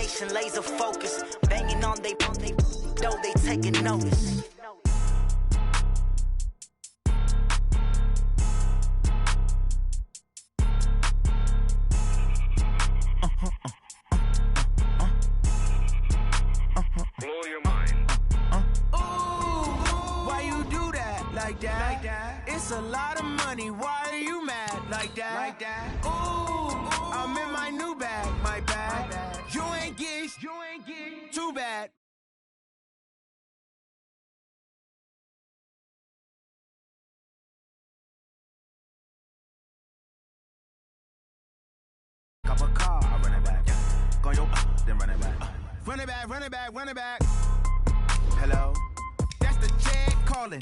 determination, laser focus. Banging on they though they taking notice. Blow your mind. Why you do that like that? It's a lot of money. Why are you mad like that? Ooh, I'm in my new bag, my bag. You ain't getting too bad. Cup of car, I run it back. Go yo, then run it back. Run it back, run it back, run it back. Hello, that's the tag calling.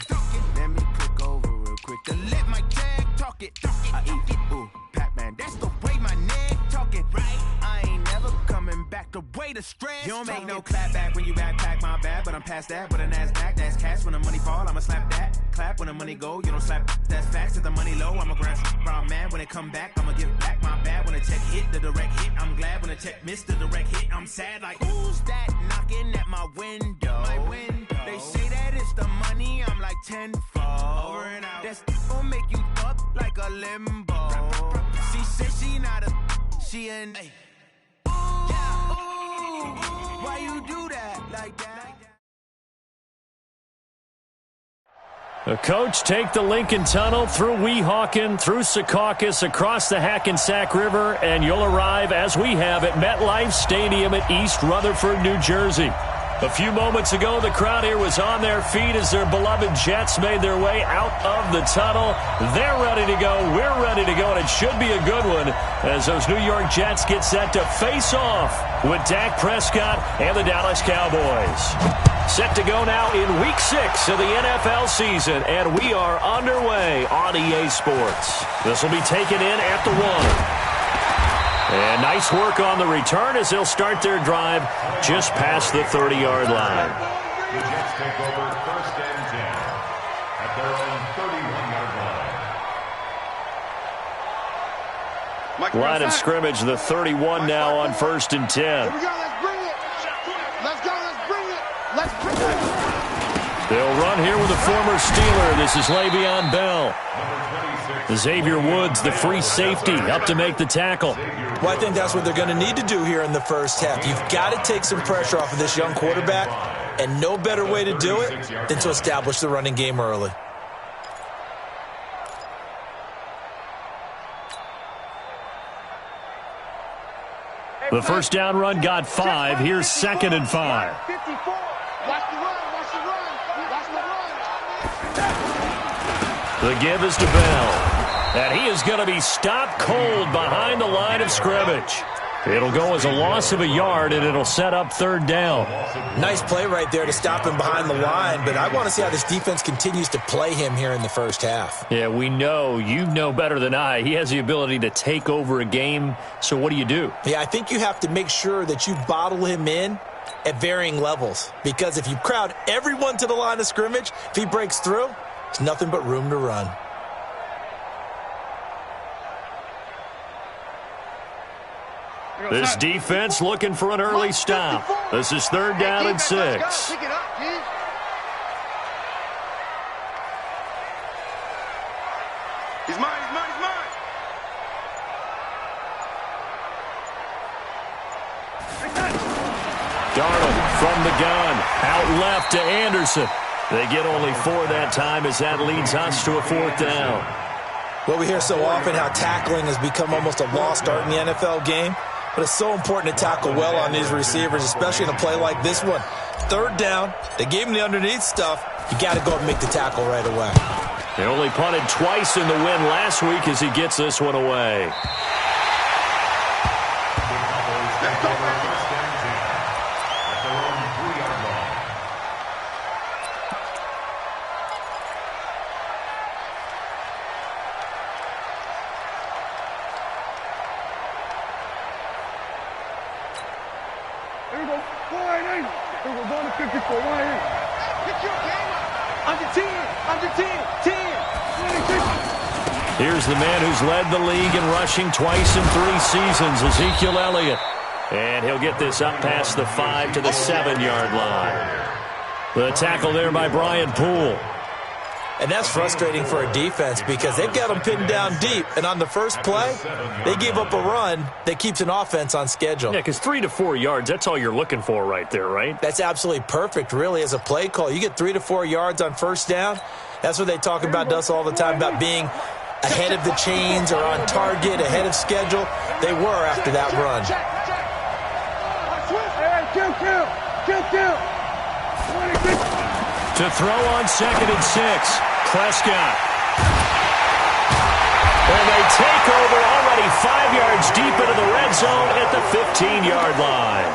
Let me click over real quick to let my tag talk it. I eat it, ooh, Pac-Man. That's the way my neck talking. Right, I ain't never coming back. The way the stress. You don't make no clap back when you backpack, my bad. But I'm past that with a NASDAQ. That's cash when the money fall. I'ma slap that. Clap when the money go. You don't slap. That's facts. If the money low, I'ma grab brown man. When it come back, I'ma give back my bad. When the check hit, the direct hit. I'm glad when the check missed the direct hit. I'm sad like who's that knocking at my window? They say that it's the money. I'm like tenfold. Over and out. That's gonna make you up like a limbo. She said she not a. She an. Ooh, why you do that like that? The coach take the Lincoln Tunnel through Weehawken, through Secaucus, across the Hackensack River, and you'll arrive, as we have, at MetLife Stadium at East Rutherford, New Jersey. A few moments ago, the crowd here was on their feet as their beloved Jets made their way out of the tunnel. They're ready to go. We're ready to go, and it should be a good one as those New York Jets get set to face off with Dak Prescott and the Dallas Cowboys. Set to go now in Week 6 of the NFL season, and we are underway on EA Sports. This will be taken in at the 1. And nice work on the return as they'll start their drive just past the 30-yard line. The Jets take over 1st and 10 at their own 31-yard line. Line of scrimmage, the 31 now on 1st and 10. Here we go, let's bring it. Let's go, let's bring it. Let's bring it. They'll run here with a former Steeler. This is Le'Veon Bell. Xavier Woods, the free safety, up to make the tackle. Well, I think that's what they're going to need to do here in the first half. You've got to take some pressure off of this young quarterback, and no better way to do it than to establish the running game early. The first down run got 5. Here's 2nd and 5. 54. Watch the run, watch the run, watch the run. The give is to Bell. And he is going to be stopped cold behind the line of scrimmage. It'll go as a loss of a yard, and it'll set up 3rd down. Nice play right there to stop him behind the line, but I want to see how this defense continues to play him here in the first half. Yeah, we know. You know better than I. He has the ability to take over a game, so what do you do? Yeah, I think you have to make sure that you bottle him in at varying levels, because if you crowd everyone to the line of scrimmage, if he breaks through, there's nothing but room to run. This defense looking for an early stop. This is 3rd down and 6. Pick it up, kid. He's mine, he's mine, he's mine. Darnold from the gun. Out left to Anderson. They get only 4 that time as that leads us to a 4th down. Well, we hear so often how tackling has become almost a lost art in the NFL game. But it's so important to tackle well on these receivers, especially in a play like this one. 3rd down, they gave him the underneath stuff. You got to go and make the tackle right away. They only punted twice in the win last week as he gets this one away. Here we go. Wide in. Here we go. Going to 54. Wide in. Get your game up. Under 10. Under 10. 10. 26. Here's the man who's led the league in rushing twice in 3 seasons, Ezekiel Elliott. And he'll get this up past the 5 to the 7-yard line. The tackle there by Brian Poole. And that's frustrating for a defense because they've got them pinned down deep. And on the first play, they gave up a run that keeps an offense on schedule. Yeah, because 3 to 4 yards, that's all you're looking for right there, right? That's absolutely perfect, really, as a play call. You get 3 to 4 yards on first down. That's what they talk about us all the time, about being ahead of the chains or on target, ahead of schedule. They were after that run. To throw on 2nd and 6, Prescott. And they take over already 5 yards deep into the red zone at the 15-yard line.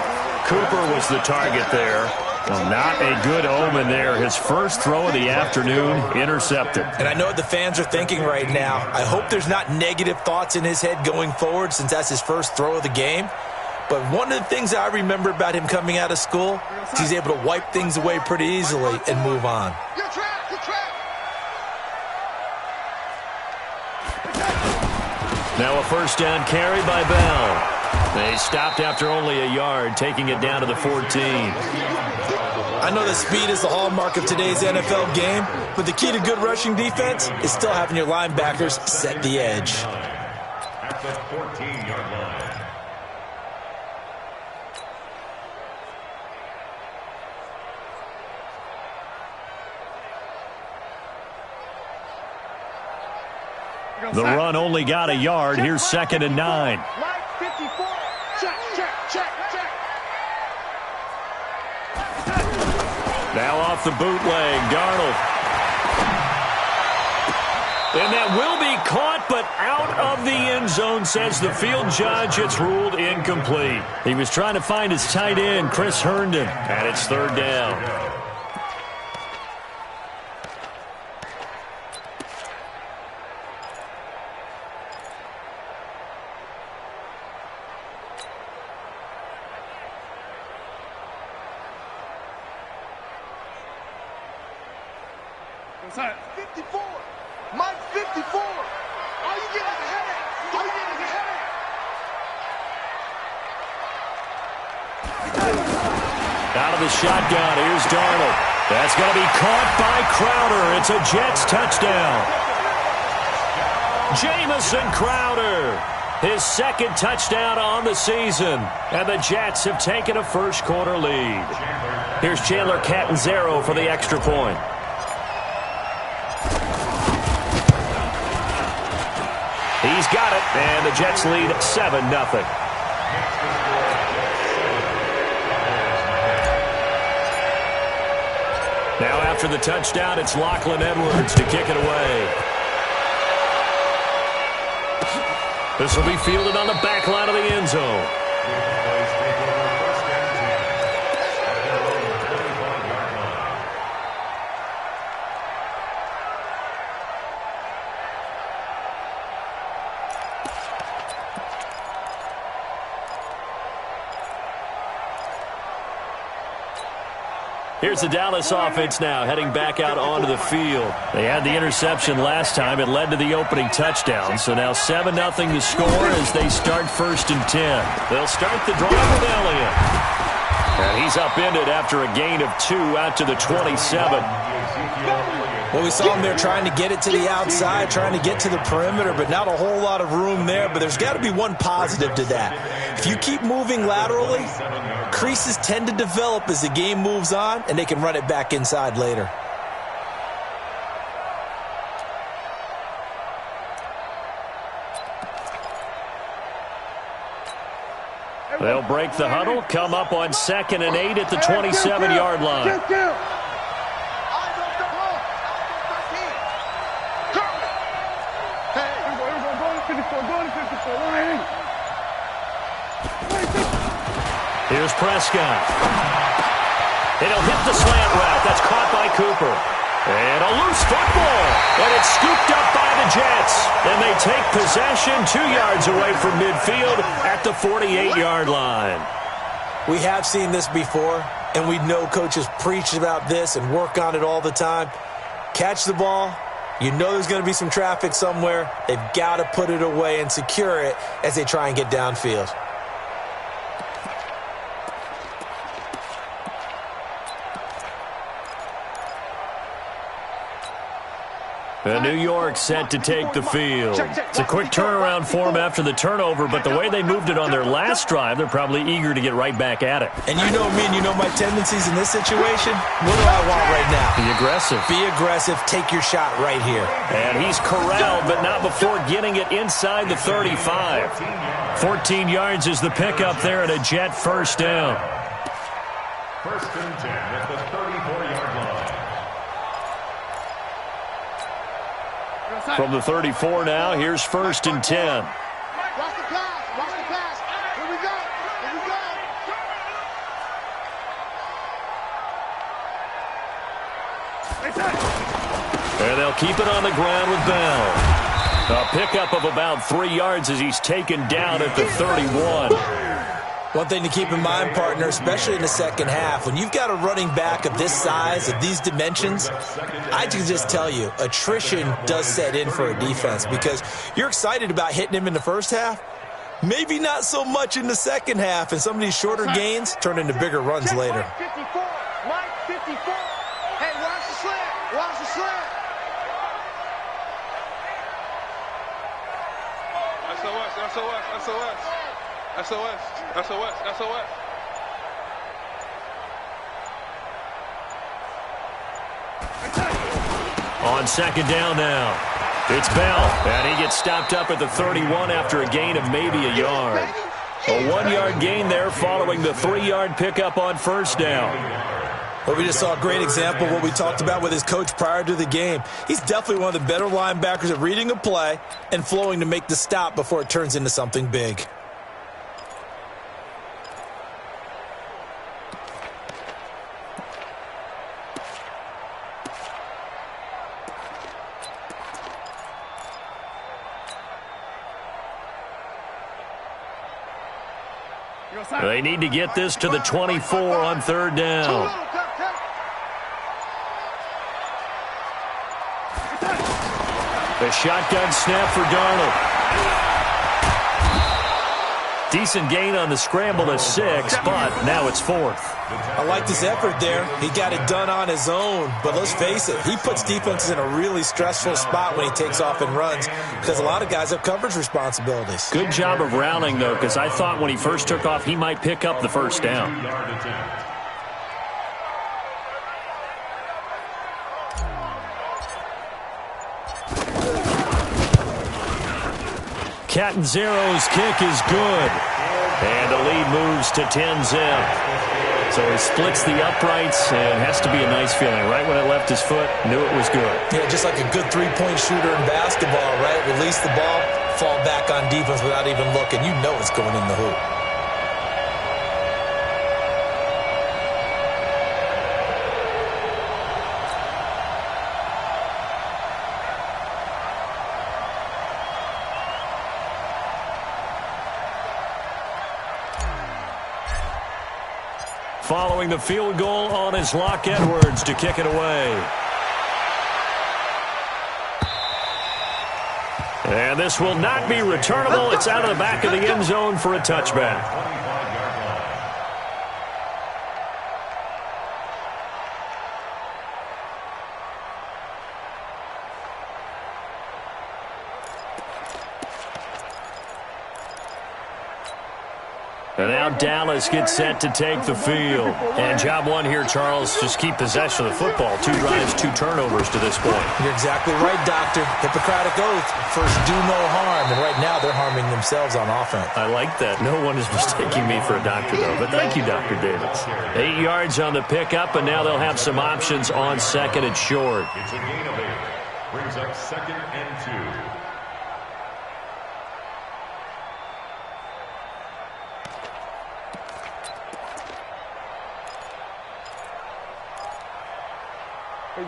Cooper was the target there. Well, not a good omen there. His first throw of the afternoon intercepted. And I know what the fans are thinking right now. I hope there's not negative thoughts in his head going forward since that's his first throw of the game. But one of the things I remember about him coming out of school is he's able to wipe things away pretty easily and move on. Now a first down carry by Bell. They stopped after only a yard, taking it down to the 14. I know that speed is the hallmark of today's NFL game, but the key to good rushing defense is still having your linebackers set the edge. At the 14-yard line. The run only got a yard. Here's 2nd and 9. Now off the bootleg, Darnold. And that will be caught, but out of the end zone, says the field judge. It's ruled incomplete. He was trying to find his tight end, Chris Herndon, and it's 3rd down. Mike 54. Mike 54. Are you getting a headache? Are you getting a headache? Out of the shotgun, here's Darnold. That's going to be caught by Crowder. It's a Jets touchdown. Jamison Crowder, his 2nd touchdown on the season. And the Jets have taken a first-quarter lead. Here's Chandler Catanzaro for the extra point. He's got it, and the Jets lead 7-0. Now after the touchdown, it's Lachlan Edwards to kick it away. This will be fielded on the back line of the end zone. Here's the Dallas offense now, heading back out onto the field. They had the interception last time. It led to the opening touchdown. So now 7-0 the score as they start 1st and 10. They'll start the drive with Elliott. And he's upended after a gain of 2 out to the 27. Well, we saw him there trying to get it to the outside, trying to get to the perimeter, but not a whole lot of room there. But there's got to be one positive to that. If you keep moving laterally, creases tend to develop as the game moves on, and they can run it back inside later. They'll break the huddle, come up on 2nd and 8 at the 27-yard line. Here's Prescott. It'll hit the slant route. That's caught by Cooper. And a loose football. And it's scooped up by the Jets. And they take possession 2 yards away from midfield at the 48-yard line. We have seen this before, and we know coaches preach about this and work on it all the time. Catch the ball. You know there's going to be some traffic somewhere. They've got to put it away and secure it as they try and get downfield. And New York set to take the field. It's a quick turnaround for them after the turnover, but the way they moved it on their last drive, they're probably eager to get right back at it. And you know me and you know my tendencies in this situation. What do I want right now? Be aggressive. Be aggressive. Take your shot right here. And he's corralled, but not before getting it inside the 35. 14 yards is the pickup there and a Jet first down. First and 10 at the 34-yard line. From the 34 now, here's first and 10. Watch the pass. Watch the pass. Here we go. Here we go. And they'll keep it on the ground with Bell. A pickup of about 3 yards as he's taken down at the 31. One thing to keep in mind, partner, especially in the second half, when you've got a running back of this size, of these dimensions, I can just tell you, attrition does set in for a defense because you're excited about hitting him in the first half, maybe not so much in the second half, and some of these shorter gains turn into bigger runs later. Mike 54. Hey, watch the slant. Watch the slant. SOS. On second down now, it's Bell, and he gets stopped up at the 31 after a gain of maybe a yard. A 1-yard gain there following the 3-yard pickup on first down. Well, we just saw a great example of what we talked about with his coach prior to the game. He's definitely one of the better linebackers at reading a play and flowing to make the stop before it turns into something big. They need to get this to the 24 on third down. The shotgun snap for Darnold. Decent gain on the scramble to 6, but now it's 4th. I like this effort there. He got it done on his own, but let's face it, he puts defenses in a really stressful spot when he takes off and runs because a lot of guys have coverage responsibilities. Good job of rallying, though, because I thought when he first took off, he might pick up the first down. Catanzaro's kick is good. And the lead moves to 10-zip. So he splits the uprights and has to be a nice feeling. Right when it left his foot, knew it was good. Yeah, just like a good three-point shooter in basketball, right? Release the ball, fall back on defense without even looking. You know it's going in the hoop. Following the field goal on his Locke Edwards to kick it away. And this will not be returnable. It's out of the back of the end zone for a touchback. And now Dallas gets set to take the field. And job one here, Charles, just keep possession of the football. 2 drives, 2 turnovers to this point. You're exactly right, Doctor. Hippocratic oath. First, do no harm. And right now, they're harming themselves on offense. I like that. No one is mistaking me for a doctor, though. But thank you, Dr. Davis. 8 yards on the pickup, and now they'll have some options on second and short. It's a gain of 8. Brings up second and 2.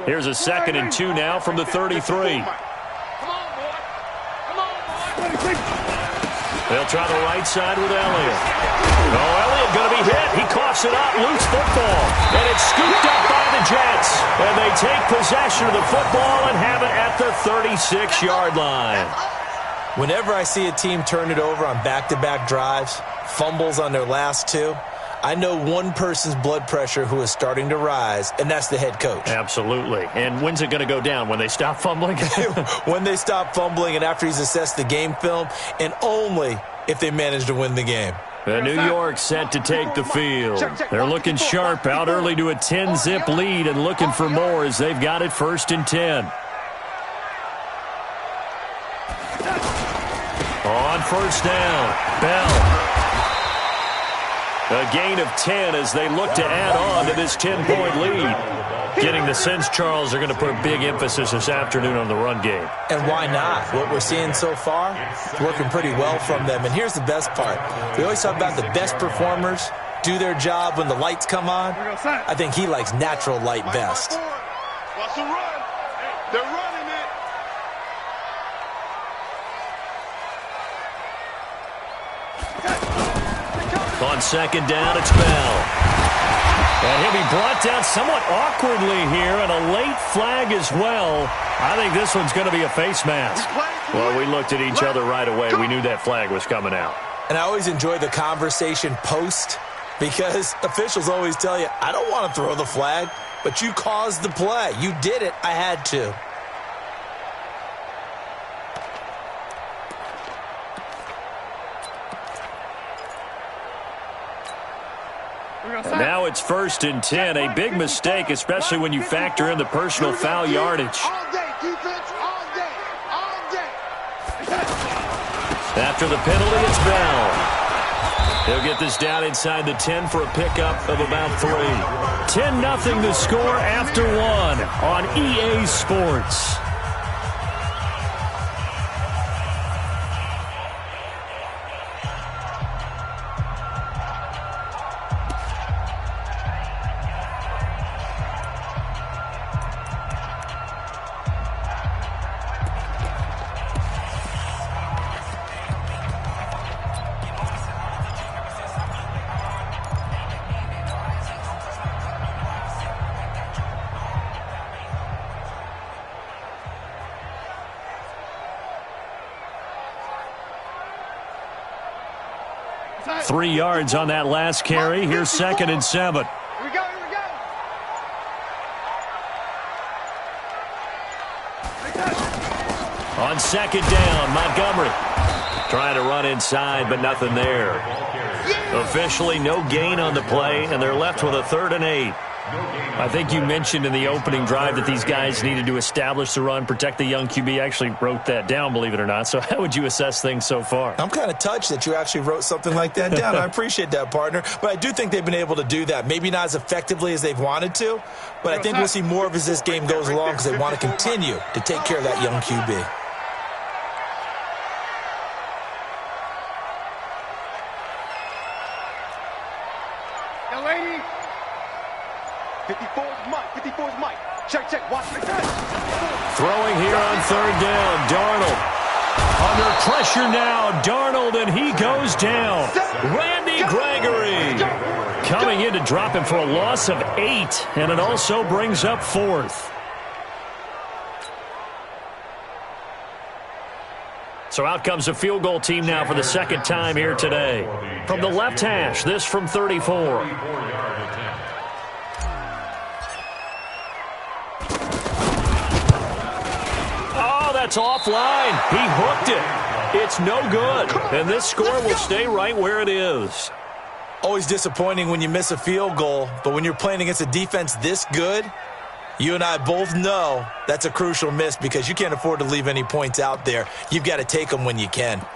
Here's a second and 2 now from the 33. They'll try the right side with Elliott. Oh, Elliott going to be hit. He coughs it up. Loose football. And it's scooped up by the Jets. And they take possession of the football and have it at the 36-yard line. Whenever I see a team turn it over on back-to-back drives, fumbles on their last 2, I know one person's blood pressure who is starting to rise, and that's the head coach. Absolutely. And when's it going to go down? When they stop fumbling? When they stop fumbling and after he's assessed the game film, and only if they manage to win the game. New York set to take the field. They're looking sharp out early to a 10-zip lead and looking for more as they've got it 1st and 10. On 1st down, Bell. A gain of 10 as they look to add on to this 10-point lead. Getting the sense, Charles, they're going to put a big emphasis this afternoon on the run game. And why not? What we're seeing so far, it's working pretty well from them. And here's the best part. We always talk about the best performers do their job when the lights come on. I think he likes natural light best. Watch the run. They're running it. On 2nd down, it's Bell. And he'll be brought down somewhat awkwardly here, and a late flag as well. I think this one's going to be a face mask. Well, we looked at each other right away. We knew that flag was coming out. And I always enjoy the conversation post because officials always tell you, I don't want to throw the flag, but you caused the play. You did it. I had to. And now it's 1st and 10. A big mistake, especially when you factor in the personal foul yardage. After the penalty, it's Bell. He'll get this down inside the 10 for a pickup of about 3. 10-0 the score after 1 on EA Sports. Three yards on that last carry. Here's 2nd and 7. Here we go. On 2nd down, Montgomery. Trying to run inside, but nothing there. Officially no gain on the play, and they're left with a 3rd and 8. I think you mentioned in the opening drive that these guys needed to establish the run, protect the young QB. Actually wrote that down, believe it or not. So how would you assess things so far? I'm kind of touched that you actually wrote something like that down. I appreciate that, partner. But I do think they've been able to do that. Maybe not as effectively as they've wanted to, but I think we'll see more of as this game goes along because they want to continue to take care of that young QB. Young lady. 54's Mike. Check. Watch the catch. Throwing here on 3rd down. Darnold. Under pressure now. Darnold, and he goes down. Randy Gregory coming in to drop him for a loss of 8, and it also brings up 4th. So out comes a field goal team now for the 2nd time here today. From the left hash, this from 34. That's offline. He hooked it. It's no good. And this score will stay right where it is. Always disappointing when you miss a field goal, but when you're playing against a defense this good, you and I both know that's a crucial miss because you can't afford to leave any points out there. You've got to take them when you can.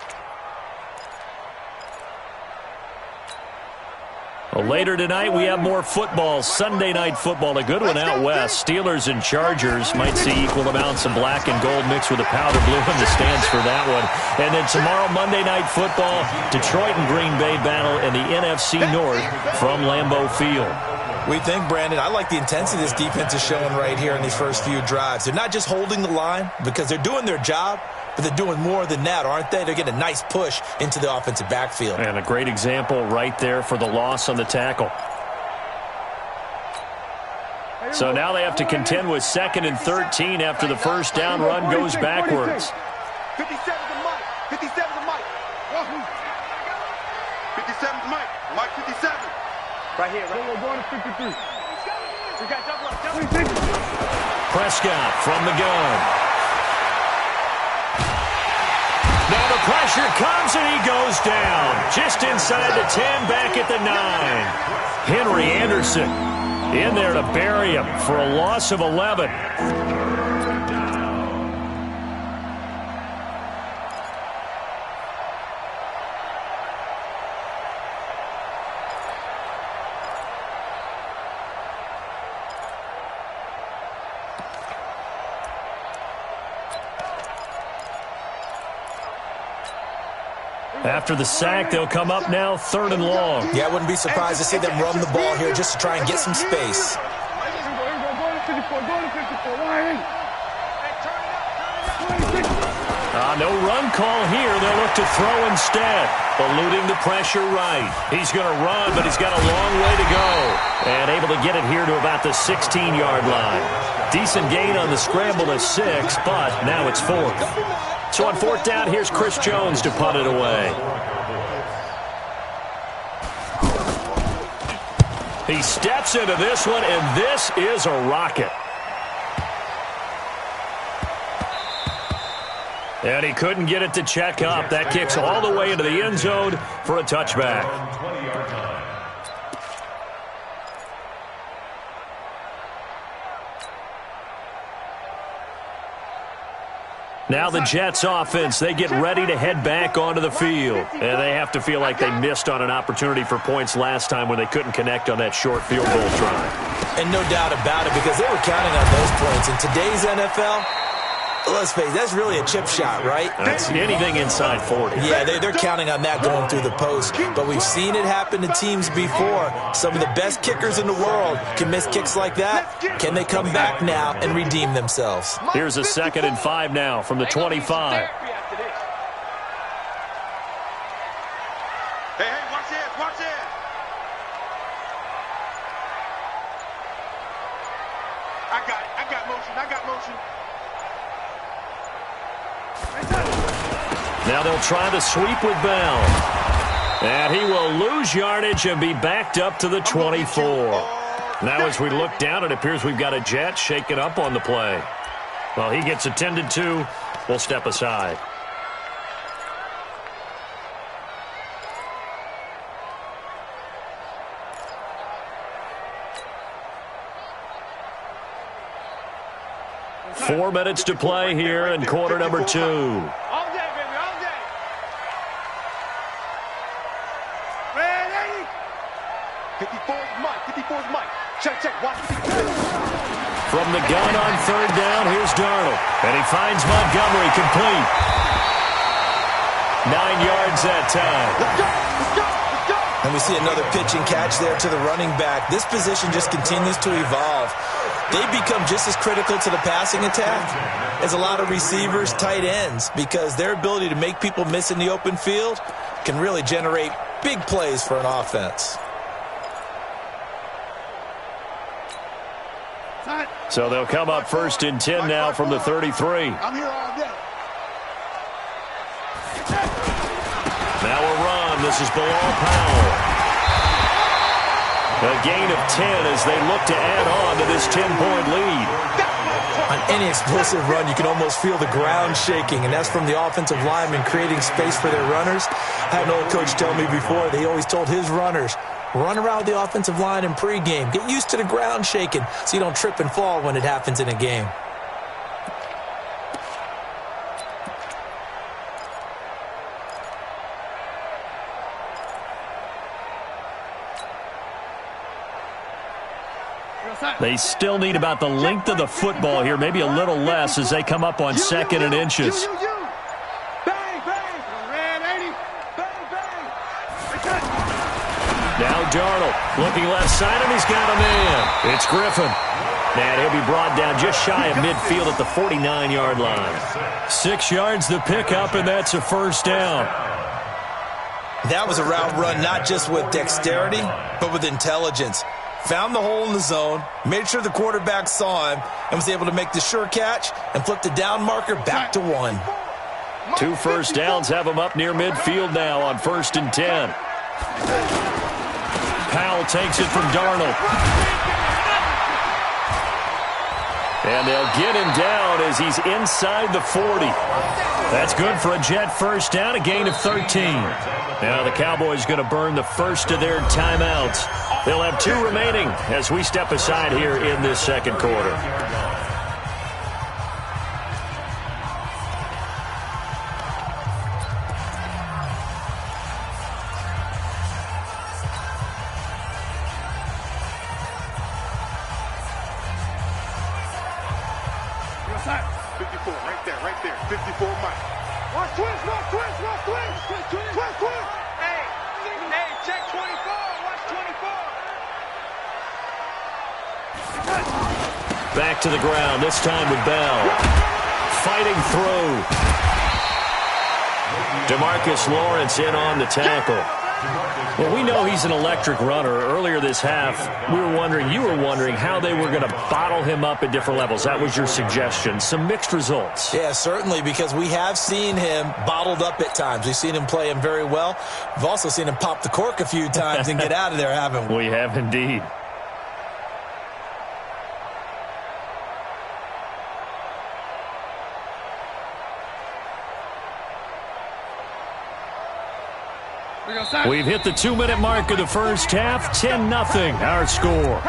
Well, later tonight, we have more football. Sunday night football, a good one out west. Steelers and Chargers might see equal amounts of black and gold mixed with a powder blue in the stands for that one. And then tomorrow, Monday night football, Detroit and Green Bay battle in the NFC North from Lambeau Field. We think, Brandon, I like the intensity this defense is showing right here in these first few drives. They're not just holding the line because they're doing their job, but they're doing more than that, aren't they? They're getting a nice push into the offensive backfield. And a great example right there for the loss on the tackle. So now they have to contend with 2nd and 13 after the first down run goes backwards. 57's Mike. 57's Mike. 57's Mike. Mike 57. Right here, right. We're going to 53. We got double. Prescott from the gun. Now the pressure comes and he goes down. Just inside the 10, back at the 9. Henry Anderson in there to bury him for a loss of 11. After the sack, they'll come up now 3rd and long. Yeah, I wouldn't be surprised to see them run the ball here just to try and get some space. No run call here. They'll look to throw instead. Eluding the pressure right. He's going to run, but he's got a long way to go. And able to get it here to about the 16-yard line. Decent gain on the scramble to 6, but now it's 4th. So on 4th down, here's Chris Jones to punt it away. He steps into this one, and this is a rocket. And he couldn't get it to check up. That kicks all the way into the end zone for a touchback. Now the Jets offense, they get ready to head back onto the field. And they have to feel like they missed on an opportunity for points last time when they couldn't connect on that short field goal try. And no doubt about it, because they were counting on those points. In today's NFL, let's face it, that's really a chip shot, right? That's anything inside 40. Yeah, they're counting on that going through the post. But we've seen it happen to teams before. Some of the best kickers in the world can miss kicks like that. Can they come back now and redeem themselves? Here's a 2nd and 5 now from the 25. Hey, watch this, watch this. I got motion. Now they'll try the sweep with Bell. And he will lose yardage and be backed up to the 24. Now as we look down, it appears we've got a Jet shaken up on the play. Well, he gets attended to. We'll step aside. Four minutes to play here in quarter number 2. All day, baby, all day. Ready? 54's Mike. Check, watch. From the gun on 3rd down, here's Darnold. And he finds Montgomery complete. 9 yards that time. Let's go. And we see another pitch and catch there to the running back. This position just continues to evolve. They become just as critical to the passing attack as a lot of receivers, tight ends, because their ability to make people miss in the open field can really generate big plays for an offense. So they'll come up 1st and 10 now from the 33. I'm here all day. Now a run. This is Bilal Powell. A gain of 10 as they look to add on to this 10-point lead. On any explosive run, you can almost feel the ground shaking, and that's from the offensive linemen creating space for their runners. I had an old coach tell me before, they always told his runners, run around the offensive line in pregame. Get used to the ground shaking so you don't trip and fall when it happens in a game. They still need about the length of the football here, maybe a little less as they come up on 2nd and inches. Now Darnold looking left side, and he's got a man. It's Griffin. And he'll be brought down just shy of midfield at the 49-yard line. 6 yards the pickup, and that's a 1st down. That was a route run not just with dexterity, but with intelligence. Found the hole in the zone, made sure the quarterback saw him, and was able to make the sure catch and flip the down marker back to 1. 2 first downs have him up near midfield now on 1st and 10. Powell takes it from Darnold. And they'll get him down as he's inside the 40. That's good for a Jet first down, a gain of 13. Now the Cowboys going to burn the first of their timeouts. They'll have 2 remaining as we step aside here in this second quarter. Right there. 54 Mike. Watch twist. Hey, check 24. Watch 24. Back to the ground, this time with Bell. Fighting through. DeMarcus Lawrence in on the tackle. Well, we know he's an electric runner. Earlier this half, you were wondering how they were going to bottle him up at different levels. That was your suggestion. Some mixed results. Yeah, certainly, because we have seen him bottled up at times. We've seen him play him very well. We've also seen him pop the cork a few times and get out of there, haven't we? We have indeed. We've hit the 2-minute mark of the first half. 10-0, our score.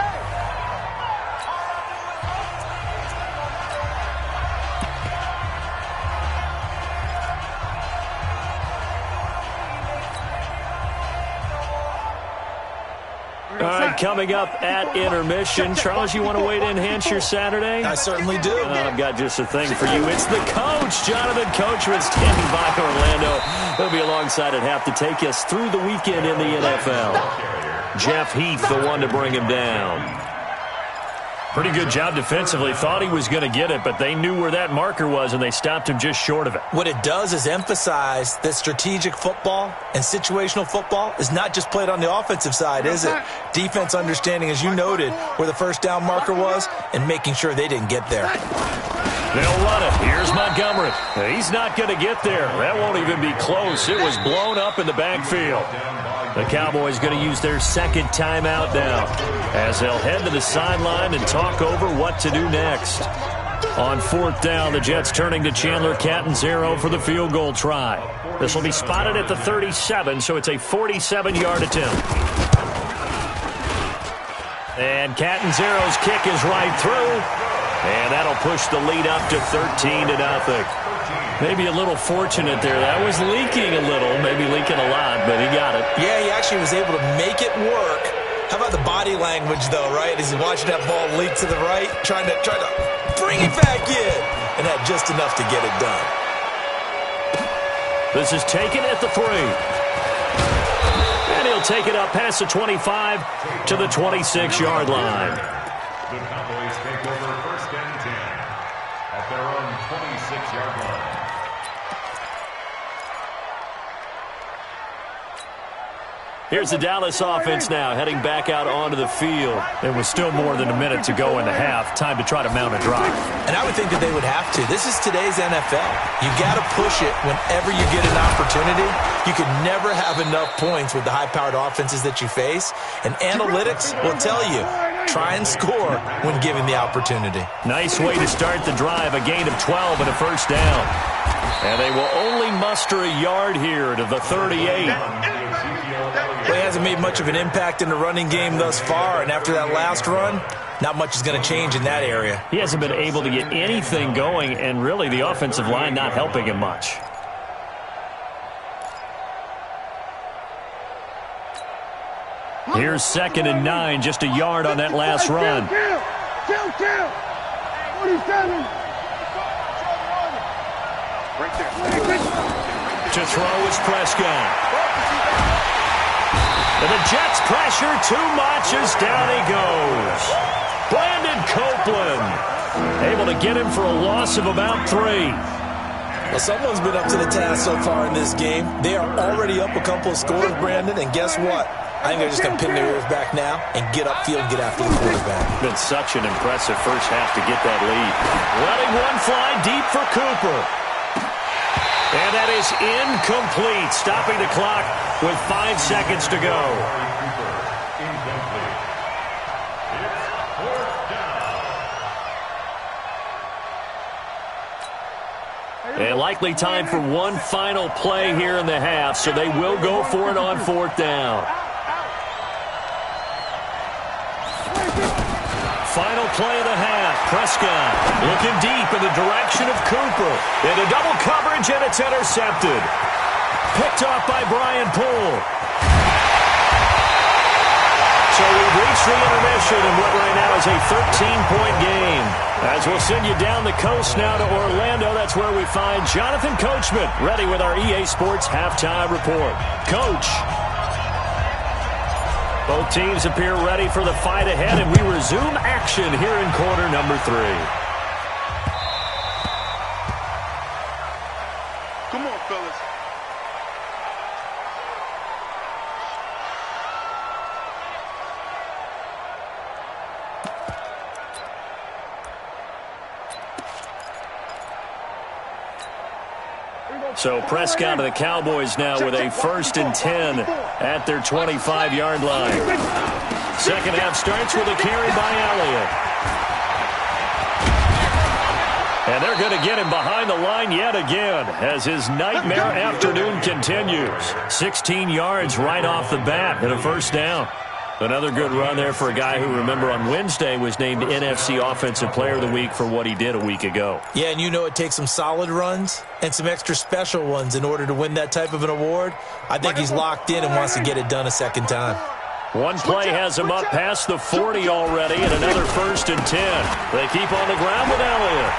All right, coming up at intermission. Charles, you want to wait to enhance your Saturday? I certainly do. I've got just a thing for you. It's the coach, Jonathan Coachman, standing by Orlando. He'll be alongside at half to take us through the weekend in the NFL. Jeff Heath, the one to bring him down. Pretty good job defensively. Thought he was going to get it, but they knew where that marker was, and they stopped him just short of it. What it does is emphasize that strategic football and situational football is not just played on the offensive side, is it? Defense understanding, as you noted, where the first down marker was and making sure they didn't get there. They'll run it. Here's Montgomery. He's not going to get there. That won't even be close. It was blown up in the backfield. The Cowboys going to use their second timeout now as they'll head to the sideline and talk over what to do next. On 4th down, the Jets turning to Chandler Catanzaro for the field goal try. This will be spotted at the 37, so it's a 47-yard attempt. And Catanzaro's kick is right through, and that'll push the lead up to 13-0. Maybe a little fortunate there. That was leaking a little, maybe leaking a lot, but he got it. Yeah, he actually was able to make it work. How about the body language, though, right? As he's watching that ball leak to the right, trying to bring it back in, and had just enough to get it done. This is taken at the 3. And he'll take it up past the 25 to the 26-yard line. The Cowboys take over 1st and 10 at their own 26-yard line. Here's the Dallas offense now, heading back out onto the field. There was still more than a minute to go in the half. Time to try to mount a drive. And I would think that they would have to. This is today's NFL. You got to push it whenever you get an opportunity. You can never have enough points with the high-powered offenses that you face. And analytics will tell you, try and score when given the opportunity. Nice way to start the drive. A gain of 12 and a first down. And they will only muster a yard here to the 38. Well, he hasn't made much of an impact in the running game thus far, and after that last run, not much is going to change in that area. He hasn't been able to get anything going, and really the offensive line not helping him much. Here's 2nd and 9, just a yard on that last run. To throw is Prescott. And the Jets pressure too much as down he goes. Brandon Copeland able to get him for a loss of about 3. Well, someone's been up to the task so far in this game. They are already up a couple of scores, Brandon, and guess what? I think they're just going to pin their ears back now and get upfield and get after the quarterback. Been such an impressive first half to get that lead. Letting one fly deep for Cooper. And that is incomplete, stopping the clock with 5 seconds to go. And likely time for one final play here in the half, so they will go for it on 4th down. Final play of the half. Prescott looking deep in the direction of Cooper. Into double coverage, and it's intercepted. Picked off by Brian Poole. So we've reached the intermission in what right now is a 13-point game. As we'll send you down the coast now to Orlando, that's where we find Jonathan Coachman ready with our EA Sports Halftime Report. Coach. Both teams appear ready for the fight ahead, and we resume action here in quarter number 3. Come on, fellas. So Prescott of the Cowboys now with a 1st and 10 at their 25-yard line. Second half starts with a carry by Elliott. And they're going to get him behind the line yet again as his nightmare afternoon continues. 16 yards right off the bat and a 1st down. Another good run there for a guy who, remember, on Wednesday was named NFC Offensive Player of the Week for what he did a week ago. Yeah, and you know it takes some solid runs and some extra special ones in order to win that type of an award. I think he's locked in and wants to get it done a second time. One play has him up past the 40 already, and another 1st and 10. They keep on the ground with Elliott.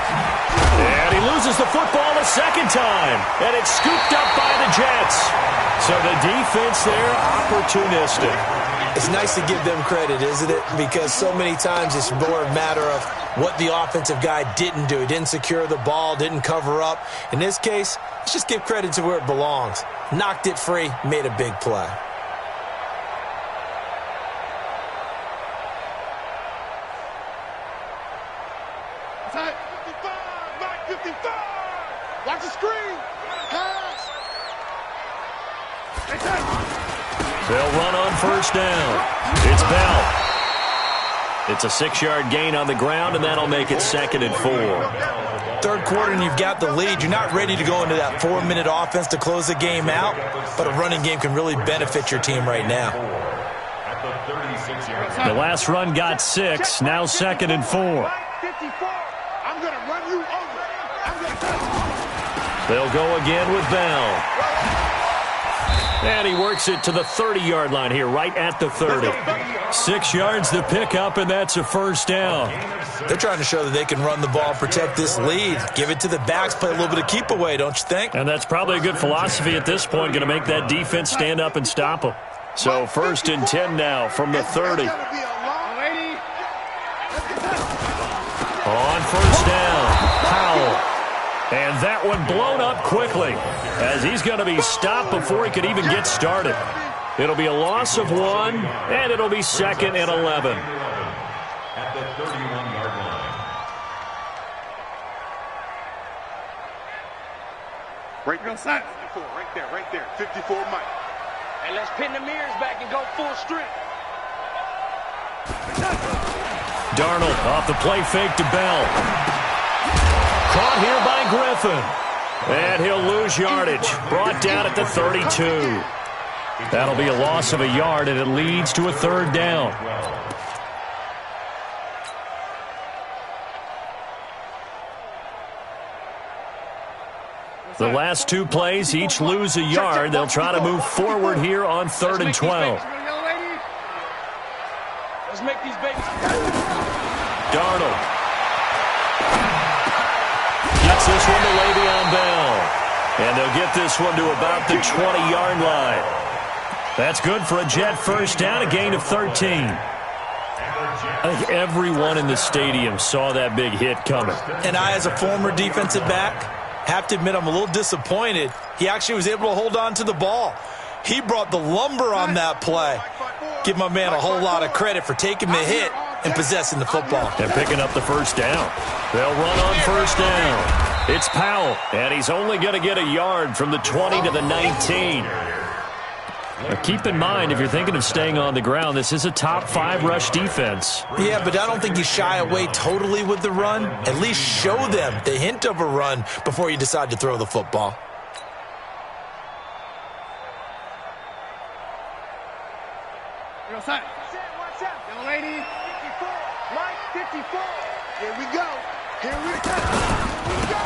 And he loses the football a second time, and it's scooped up by the Jets. So the defense there, opportunistic. It's nice to give them credit, isn't it? Because so many times it's more a matter of what the offensive guy didn't do. He didn't secure the ball, didn't cover up. In this case, let's just give credit to where it belongs. Knocked it free, made a big play. Tight. 55, back 55. Watch the screen. Pass. They'll run on 1st down. It's Bell. It's a 6-yard gain on the ground, and that'll make it 2nd and 4. Third quarter, and you've got the lead. You're not ready to go into that 4-minute offense to close the game out, but a running game can really benefit your team right now. The last run got 6. Now 2nd and 4. I'm going to run you over. They'll go again with Bell. And he works it to the 30-yard line here, right at the 30. 6 yards the pickup, and that's a 1st down. They're trying to show that they can run the ball, protect this lead, give it to the backs, play a little bit of keep away, don't you think? And that's probably a good philosophy at this point, going to make that defense stand up and stop them. So 1st and 10 now from the 30. On 1st down, Powell. And that one blown up quickly as he's going to be stopped before he could even get started. It'll be a loss of 1, and it'll be 2nd and 11. At the 31-yard line. Right there. 54 Mike. Hey, let's pin the mirrors back and go full strength. Darnold off the play fake to Bell. Caught here by Griffin. And he'll lose yardage. Brought down at the 32. That'll be a loss of a yard, and it leads to a 3rd down. The last 2 plays each lose a yard. They'll try to move forward here on 3rd and 12. Let's make these babies. Darnold gets this one to Le'Veon Bell. And they'll get this one to about the 20-yard line. That's good for a Jet 1st down, a gain of 13. I think everyone in the stadium saw that big hit coming. And I, as a former defensive back, have to admit I'm a little disappointed. He actually was able to hold on to the ball. He brought the lumber on that play. Give my man a whole lot of credit for taking the hit and possessing the football. And picking up the 1st down. They'll run on 1st down. It's Powell, and he's only going to get a yard from the 20 to the 19. Keep in mind, if you're thinking of staying on the ground, this is a top 5 rush defense. Yeah, but I don't think you shy away totally with the run. At least show them the hint of a run before you decide to throw the football. Watch out. Young lady. 54. Mike, 54. Here we go.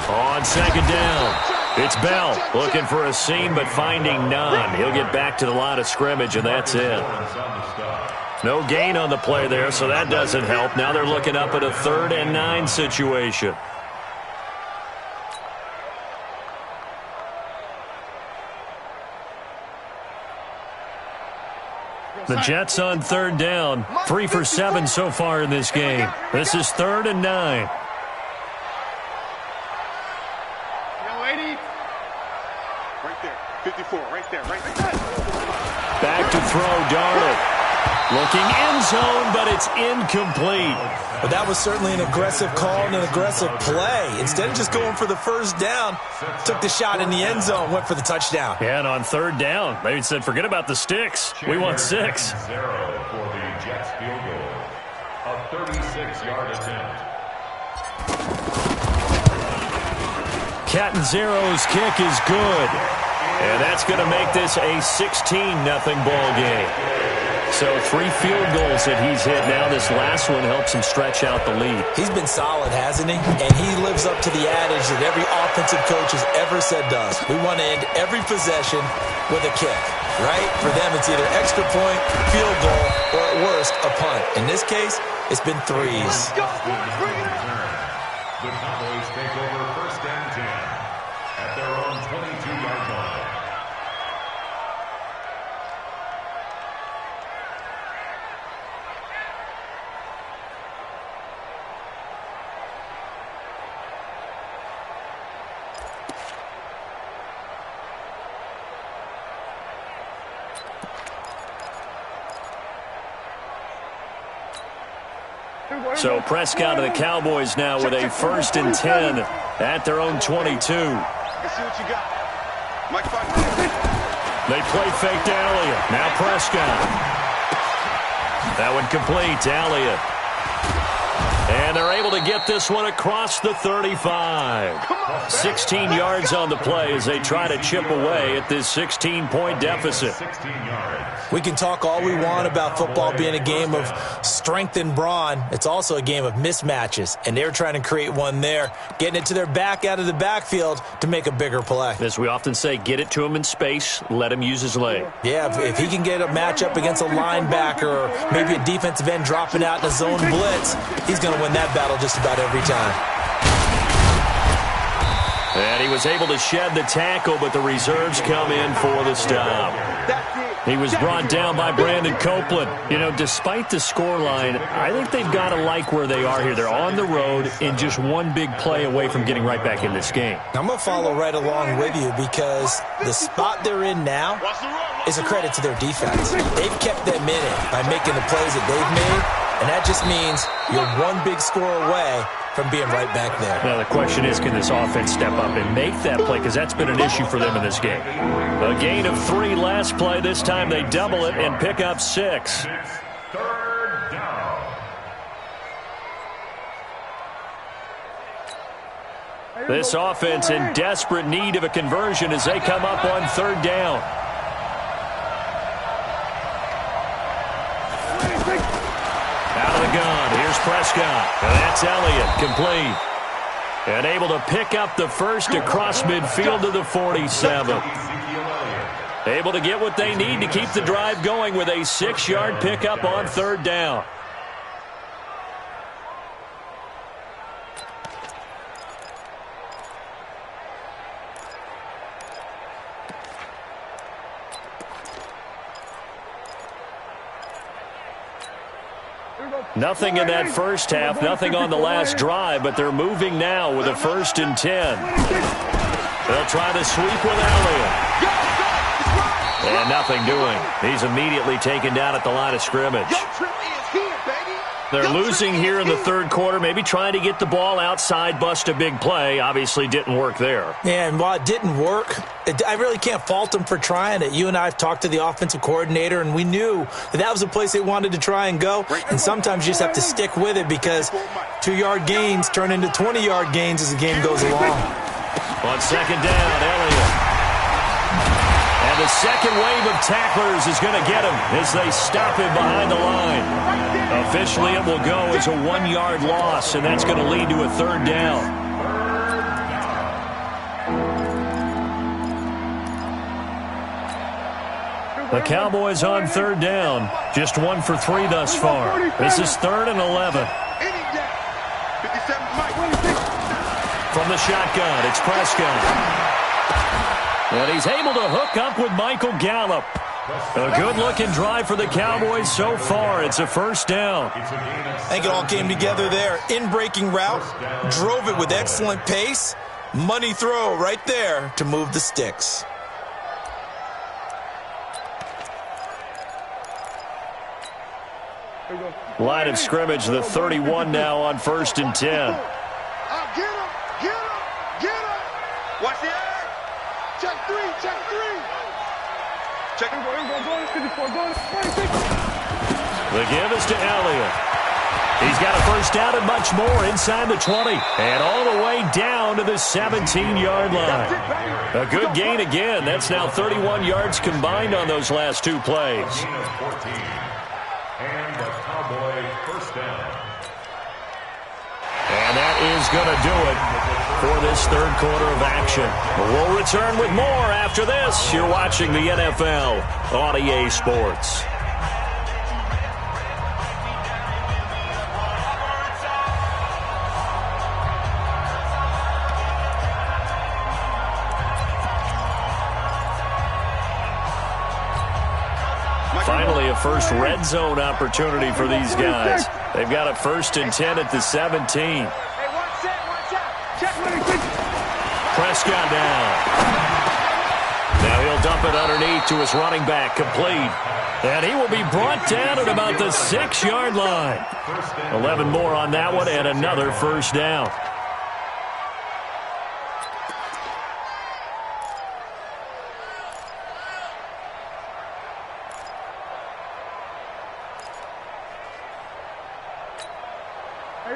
On second down, it's Bell looking for a seam but finding none. He'll get back to the line of scrimmage, and that's it. No gain on the play there, so that doesn't help. Now they're looking up at a 3rd and 9 situation. The Jets on 3rd down, 3 for 7 so far in this game. This is 3rd and 9. Right there. 54. Right there. Back to throw, Darnold. Looking end zone, but it's incomplete. But that was certainly an aggressive call and an aggressive play. Instead of just going for the first down, took the shot in the end zone, went for the touchdown. Yeah, and on 3rd down, they said, forget about the sticks. We want 6. 0 for the Jets field goal. A 36-yard attempt. Catanzaro's kick is good. And that's going to make this a 16-0 ball game. So 3 field goals that he's hit now. This last one helps him stretch out the lead. He's been solid, hasn't he? And he lives up to the adage that every offensive coach has ever said does. We want to end every possession with a kick, right? For them, it's either extra point, field goal, or at worst, a punt. In this case, it's been 3s. The Cowboys take over 1st and 10 at their own 22-yard line. So Prescott and the Cowboys now with a 1st and 10 at their own 22. Let's see what you got. Mike, 5. They play fake to Elliott. Now Prescott. That one complete to Elliott. And they're able to get this one across the 35. 16 yards on the play as they try to chip away at this 16-point deficit. 16 yards. We can talk all we want about football being a game of strength and brawn. It's also a game of mismatches, and they're trying to create one there, getting it to their back out of the backfield to make a bigger play. As we often say, get it to him in space, let him use his leg. Yeah, if he can get a matchup against a linebacker or maybe a defensive end dropping out in a zone blitz, he's going to win that battle just about every time. And he was able to shed the tackle, but the reserves come in for the stop. He was brought down by Brandon Copeland. You know, despite the scoreline, I think they've got to like where they are here. They're on the road and just one big play away from getting right back in this game. I'm going to follow right along with you because the spot they're in now is a credit to their defense. They've kept them in it by making the plays that they've made, and that just means you're one big score away from being right back there. Now the question is, can this offense step up and make that play? Because that's been an issue for them in this game. A gain of 3 last play. This time they double it and pick up 6. 3rd down. This offense in desperate need of a conversion as they come up on 3rd down. Out of the gun, here's Prescott. And that's Elliott, complete. And able to pick up the first across midfield to the 47. Able to get what they need to keep the drive going with a 6-yard pickup on 3rd down. Nothing in that first half, nothing on the last drive, but they're moving now with a 1st and 10. They'll try to sweep with Elliott. And nothing doing. He's immediately taken down at the line of scrimmage. They're losing here in the third quarter, maybe trying to get the ball outside, bust a big play. Obviously didn't work there. Yeah, and while it didn't work, I really can't fault them for trying it. You and I have talked to the offensive coordinator, and we knew that was a place they wanted to try and go. And sometimes you just have to stick with it because 2-yard gains turn into 20-yard gains as the game goes along. On second down, Elliott. And the second wave of tacklers is going to get him as they stop him behind the line. Officially, it will go as a 1-yard loss, and that's going to lead to a third down. The Cowboys on third down. Just 1 for 3 thus far. This is 3rd and 11. From the shotgun, it's Prescott. And he's able to hook up with Michael Gallup. A good-looking drive for the Cowboys so far. It's a first down. I think it all came together there. In-breaking route, drove it with excellent pace. Money throw right there to move the sticks. Line of scrimmage, the 31 now on 1st and 10. Get him! Get him! Get him! Watch the eye! Check 3! Check 3! Check him! The give is to Elliott. He's got a first down and much more inside the 20. And all the way down to the 17-yard line. A good gain again. That's now 31 yards combined on those last 2 plays. And the Cowboy first down. And that is going to do it for this third quarter of action. We'll return with more after this. You're watching the NFL on EA Sports. Finally, a first red zone opportunity for these guys. They've got a 1st and 10 at the 17. Prescott down. Now he'll dump it underneath to his running back, complete. And he will be brought down at about the 6-yard line. 11 more on that one and another first down.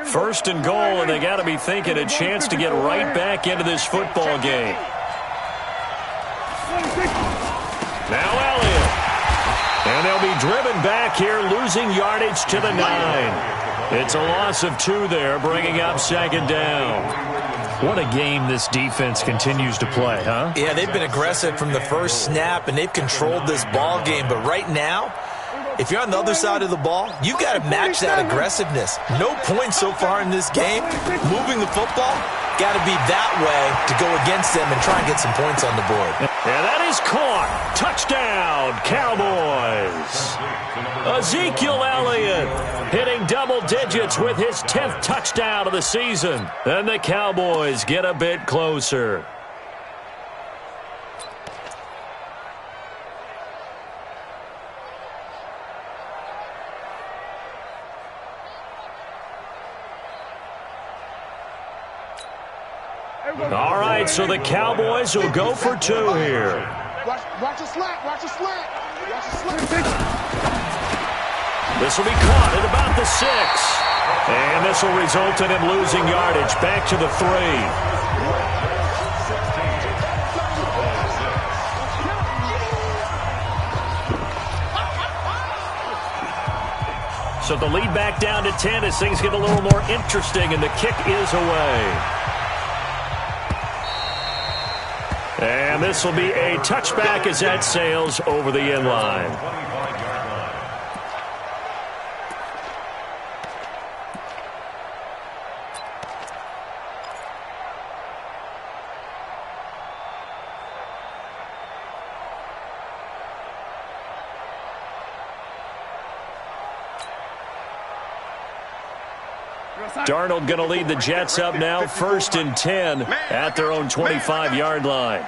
First and goal, and they got to be thinking a chance to get right back into this football game. Now Elliott. And they'll be driven back here, losing yardage to the 9. It's a loss of 2 there, bringing up second down. What a game this defense continues to play, huh? Yeah, they've been aggressive from the first snap, and they've controlled this ball game. But right now, if you're on the other side of the ball, you've got to match that aggressiveness. No points so far in this game. Moving the football, got to be that way to go against them and try and get some points on the board. And that is caught. Touchdown, Cowboys. Ezekiel Elliott hitting double digits with his 10th touchdown of the season. And the Cowboys get a bit closer. All right, so the Cowboys will go for 2 here. Watch a slant. Watch a slant. Watch a slant. This will be caught at about the 6. And this will result in him losing yardage back to the 3. So the lead back down to 10 as things get a little more interesting, and the kick is away. And this will be a touchback as that sails over the end line. Darnold going to lead the Jets up now, 1st and 10 at their own 25-yard line.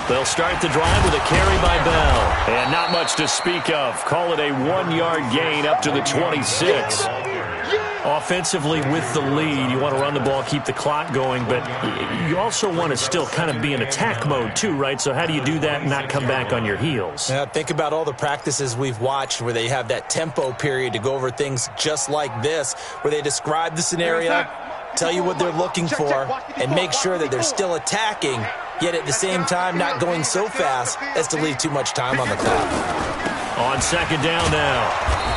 The They'll start the drive with a carry by Bell. And not much to speak of. Call it a 1-yard gain up to the 26. Offensively with the lead, you want to run the ball, keep the clock going, but you also want to still kind of be in attack mode too, right? So how do you do that and not come back on your heels? Yeah, think about all the practices we've watched where they have that tempo period to go over things just like this, where they describe the scenario, tell you what they're looking for, and make sure that they're still attacking, yet at the same time not going so fast as to leave too much time on the clock. On second down now,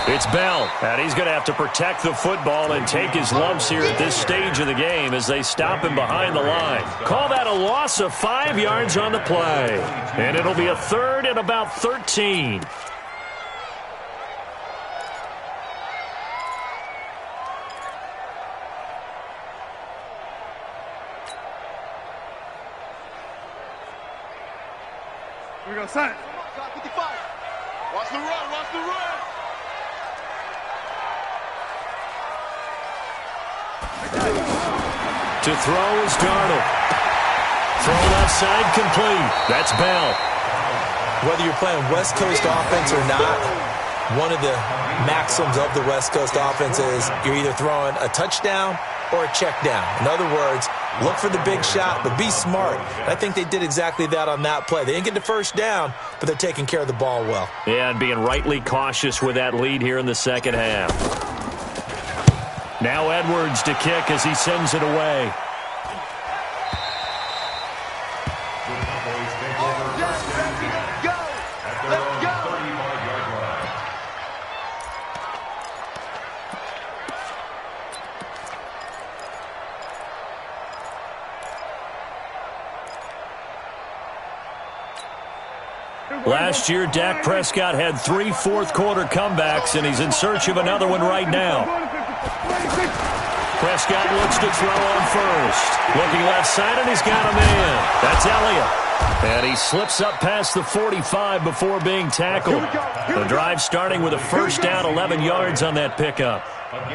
it's Bell, and he's going to have to protect the football and take his lumps here at this stage of the game as they stop him behind the line. Call that a loss of 5 yards on the play, and it'll be a 3rd and about 13. We go sign. 55. Watch the run, watch the run. To throw is Darnold. Thrown outside, complete. That's Bell. Whether you're playing West Coast offense or not, one of the maxims of the West Coast offense is you're either throwing a touchdown or a check down. In other words, look for the big shot, but be smart. And I think they did exactly that on that play. They didn't get the first down, but they're taking care of the ball well. Yeah, and being rightly cautious with that lead here in the second half. Now Edwards to kick as he sends it away. Last year, Dak Prescott had 3 fourth-quarter comebacks, and he's in search of another one right now. Prescott looks to throw on first. Looking left side, and he's got a man. That's Elliott. And he slips up past the 45 before being tackled. The drive starting with a first down, 11 yards on that pickup.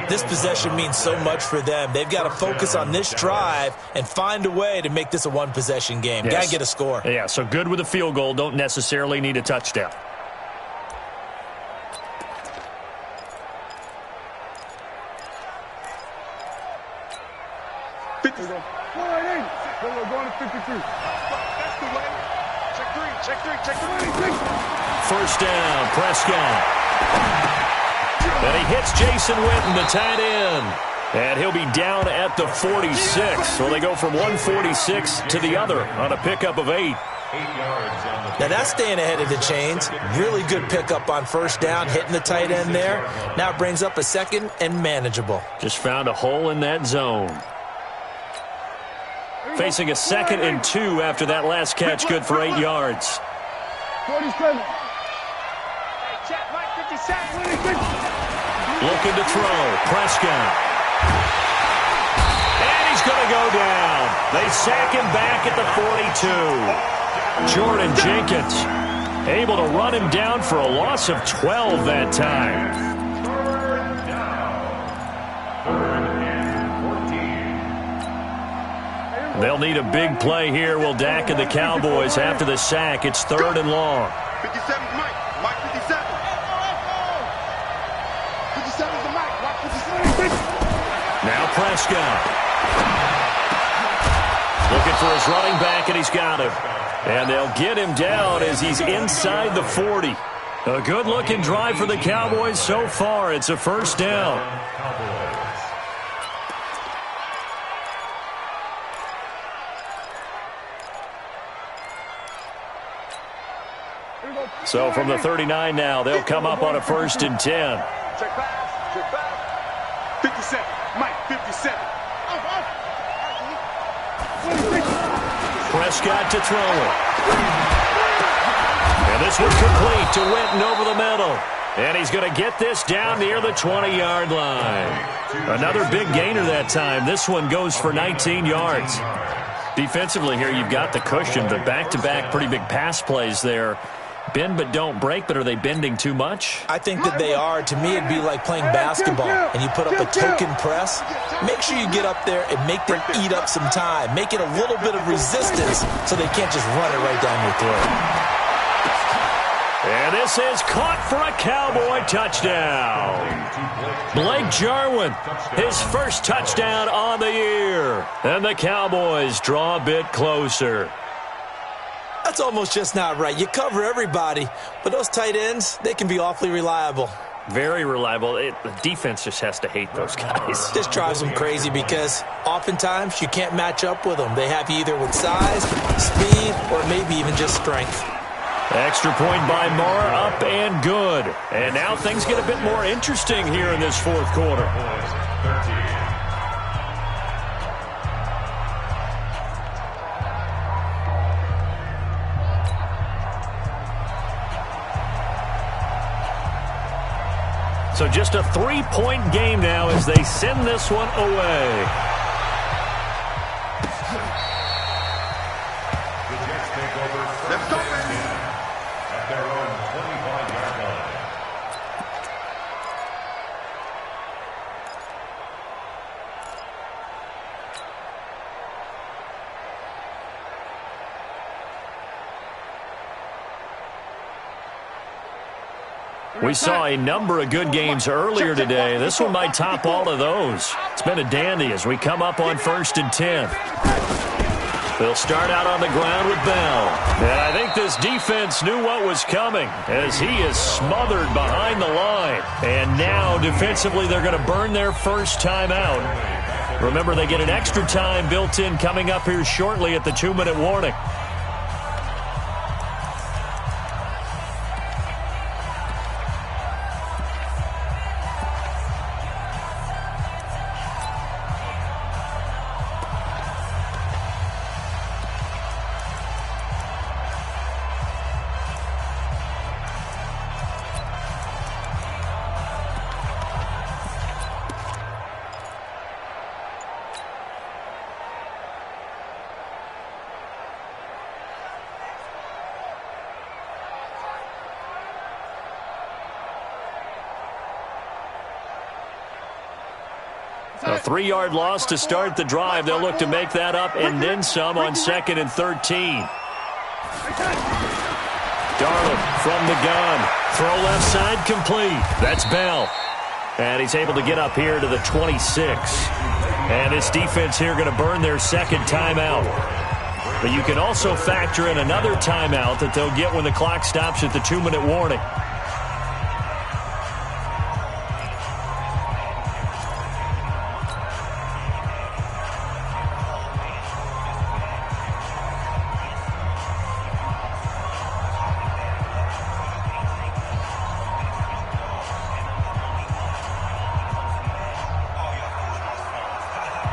This possession means so much for them. They've got to focus on this drive and find a way to make this a one-possession game. Yes. Got to get a score. Yeah, so good with a field goal. Don't necessarily need a touchdown. We're going to 53. That's the way. Check three. First down, Prescott. And he hits Jason Witten, the tight end. And he'll be down at the 46. So they go from 146 to the other on a pickup of 8. Now that's staying ahead of the chains. Really good pickup on first down, hitting the tight end there. Now it brings up a second and manageable. Just found a hole in that zone. Facing a 2nd and 2 after that last catch, good for 8 yards. 47. Looking to throw, Prescott. And he's going to go down. They sack him back at the 42. Jordan Jenkins able to run him down for a loss of 12 that time. They'll need a big play here, will Dak and the Cowboys after the sack. It's 3rd and long. 57 is Mike. Mike 57. 57 is the Mike. Mike 57. Now Prescott. Looking for his running back, and he's got him. And they'll get him down as he's inside the 40. A good-looking drive for the Cowboys so far. It's a first down. So from the 39 now, they'll come up on a 1st and 10. Check pass. 57. Mike 57. Prescott to throw it. And this one's complete to Witten over the middle. And he's going to get this down near the 20-yard line. Another big gainer that time. This one goes for 19 yards. Defensively here, you've got the cushion, but back-to-back pretty big pass plays there. Bend but don't break, but are they bending too much? I think that they are. To me, it'd be like playing basketball, and you put up a token press. Make sure you get up there and make them eat up some time. Make it a little bit of resistance so they can't just run it right down your throat. And this is caught for a Cowboy touchdown. Blake Jarwin, his first touchdown on the year. And the Cowboys draw a bit closer. That's almost just not right. You cover everybody, but those tight ends, they can be awfully reliable. Very reliable. The defense just has to hate those guys. This drives them crazy because oftentimes you can't match up with them. They have you either with size, speed, or maybe even just strength. Extra point by Moore, up and good. And now things get a bit more interesting here in this fourth quarter. So just a 3-point game now as they send this one away. At their own 25-yard line. We saw a number of good games earlier today. This one might top all of those. It's been a dandy as we come up on 1st and 10. They'll start out on the ground with Bell. And I think this defense knew what was coming as he is smothered behind the line. And now defensively they're going to burn their first time out. Remember, they get an extra time built in coming up here shortly at the 2-minute warning. A 3-yard loss to start the drive. They'll look to make that up and then some on 2nd and 13. Darnold from the gun. Throw left side complete. That's Bell. And he's able to get up here to the 26. And this defense here going to burn their second timeout. But you can also factor in another timeout that they'll get when the clock stops at the 2-minute warning.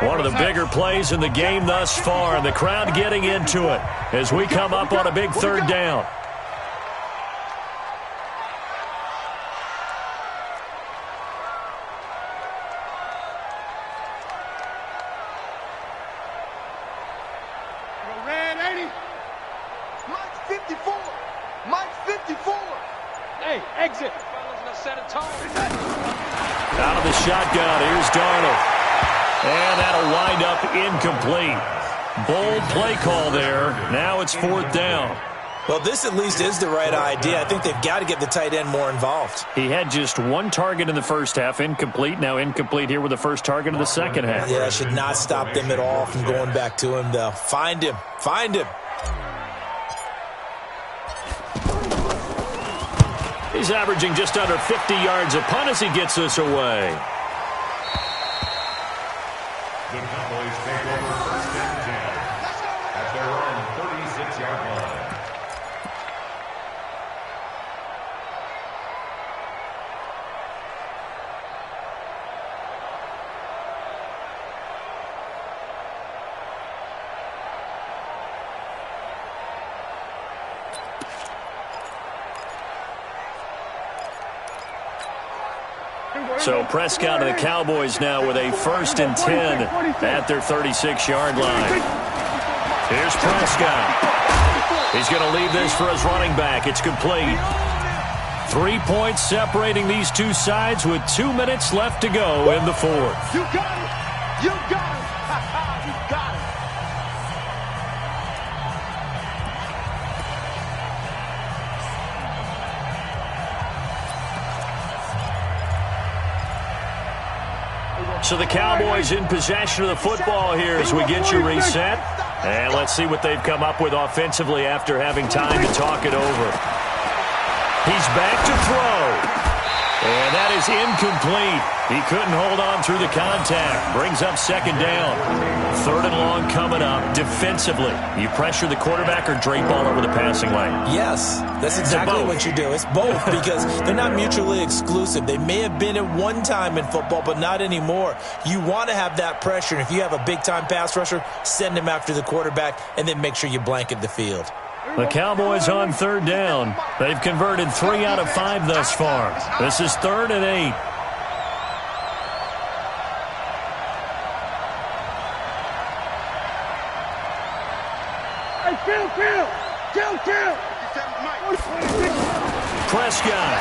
One of the bigger plays in the game thus far, and the crowd getting into it as we come up on a big 3rd down. Red 80. Mike's 54. Mike's 54. Hey, exit. Set a tone. Out of the shotgun, here's Darnold. And that'll wind up incomplete. Bold play call there. Now it's 4th down. Well, this at least is the right idea. I think they've got to get the tight end more involved. He had just 1 target in the first half, incomplete. Now incomplete here with the first target of the second half. Yeah, should not stop them at all from going back to him, though. Find him. Find him. He's averaging just under 50 yards a punt as he gets this away. The Cowboys take over 1st and 10 at their own 36-yard line. So Prescott and the Cowboys now with a 1st and 10 at their 36-yard line. Here's Prescott. He's going to leave this for his running back. It's complete. 3 points separating these two sides with 2 minutes left to go in the fourth. You got it. You got it. You got it. So the Cowboys in possession of the football here as we get you reset. And let's see what they've come up with offensively after having time to talk it over. He's back to throw. And that is incomplete. He couldn't hold on through the contact. Brings up second down. 3rd and long coming up. Defensively, you pressure the quarterback or drape all over the passing lane? Yes, that's exactly what you do. It's both because they're not mutually exclusive. They may have been at one time in football, but not anymore. You want to have that pressure. And if you have a big-time pass rusher, send him after the quarterback and then make sure you blanket the field. The Cowboys on 3rd down. They've converted 3 out of 5 thus far. This is 3rd and 8. Hey, kill. Prescott.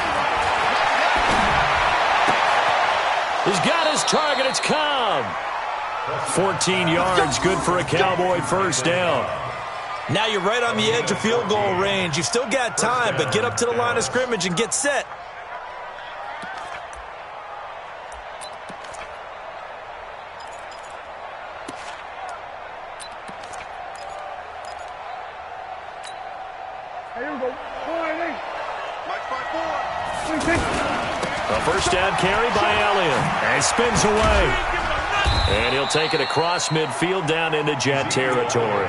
He's got his target. It's Cobb. 14 yards, good for a Cowboy first down. Now you're right on the edge of field goal range. You've still got time, but get up to the line of scrimmage and get set. Here we go. 4-8. A first down carry by Elliott. And he spins away. And he'll take it across midfield down into Jet territory.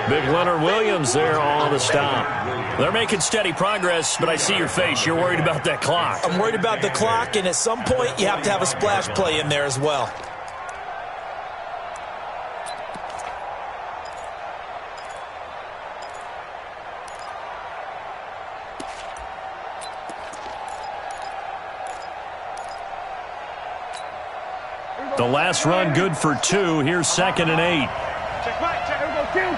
Big Leonard Williams there on the stop. They're making steady progress, but I see your face. You're worried about that clock. I'm worried about the clock, and at some point you have to have a splash play in there as well. The last run good for 2. Here's 2nd and 8. Check right. Here we go. Kill. Here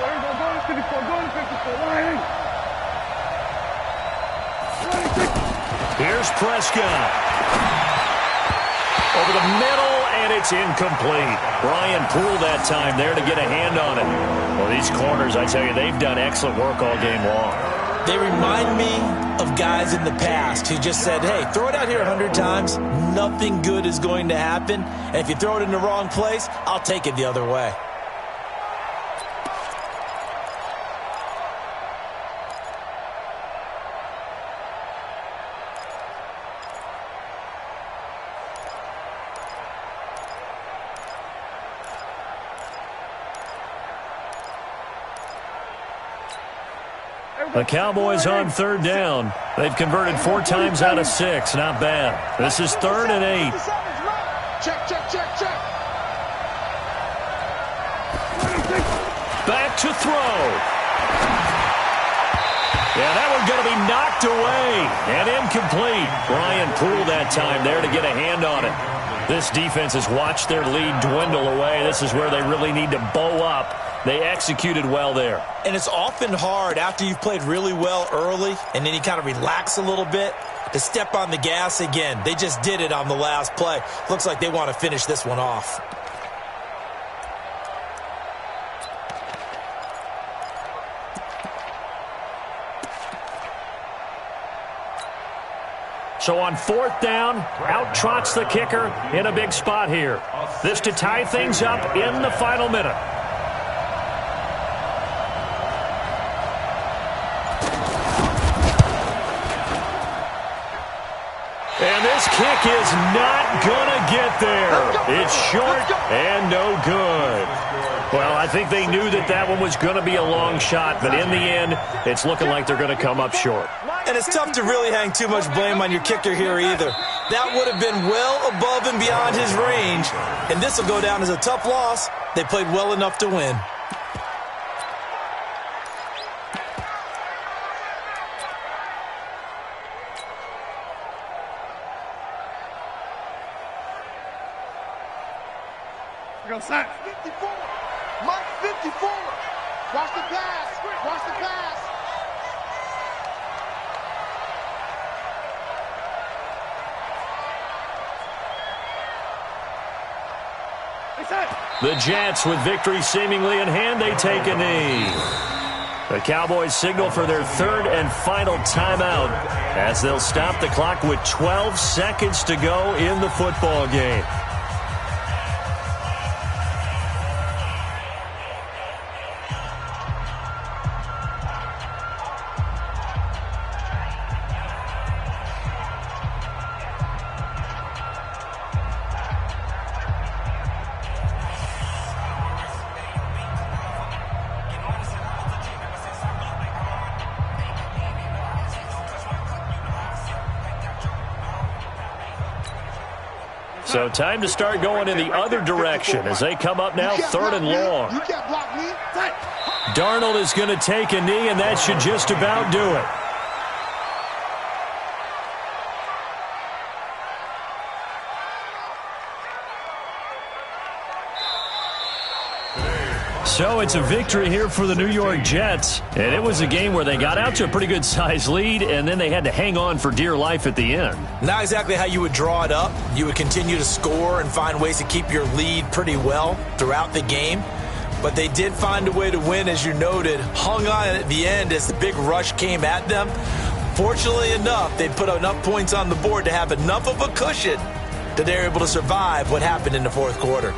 we go. Going to 54. Going to 54. Line. Here's Prescott. Over the middle, and it's incomplete. Brian Poole that time there to get a hand on it. Well, these corners, I tell you, they've done excellent work all game long. They remind me of guys in the past who just said, hey, throw it out here 100 times. Nothing good is going to happen. And if you throw it in the wrong place, I'll take it the other way. The Cowboys on 3rd down. They've converted 4 times out of 6. Not bad. This is 3rd and 8. Check. Back to throw. Yeah, that one's going to be knocked away and incomplete. Brian Poole that time there to get a hand on it. This defense has watched their lead dwindle away. This is where they really need to bow up. They executed well there. And it's often hard after you've played really well early and then you kind of relax a little bit to step on the gas again. They just did it on the last play. Looks like they want to finish this one off. So on 4th down, out trots the kicker in a big spot here. This to tie things up in the final minute. And this kick is not going to get there. It's short and no good. Well, I think they knew that that one was going to be a long shot, but in the end, it's looking like they're going to come up short. And it's tough to really hang too much blame on your kicker here either. That would have been well above and beyond his range, and this will go down as a tough loss. They played well enough to win. Outside. 54. Mike 54. Watch the pass. Watch the pass. The Jets, with victory seemingly in hand, they take a knee. The Cowboys signal for their third and final timeout as they'll stop the clock with 12 seconds to go in the football game. So time to start going in the other direction as they come up now, third and long. Darnold is going to take a knee, and that should just about do it. So it's a victory here for the New York Jets, and it was a game where they got out to a pretty good-sized lead, and then they had to hang on for dear life at the end. Not exactly how you would draw it up. You would continue to score and find ways to keep your lead pretty well throughout the game, but they did find a way to win, as you noted, hung on at the end as the big rush came at them. Fortunately enough, they put enough points on the board to have enough of a cushion that they're able to survive what happened in the fourth quarter.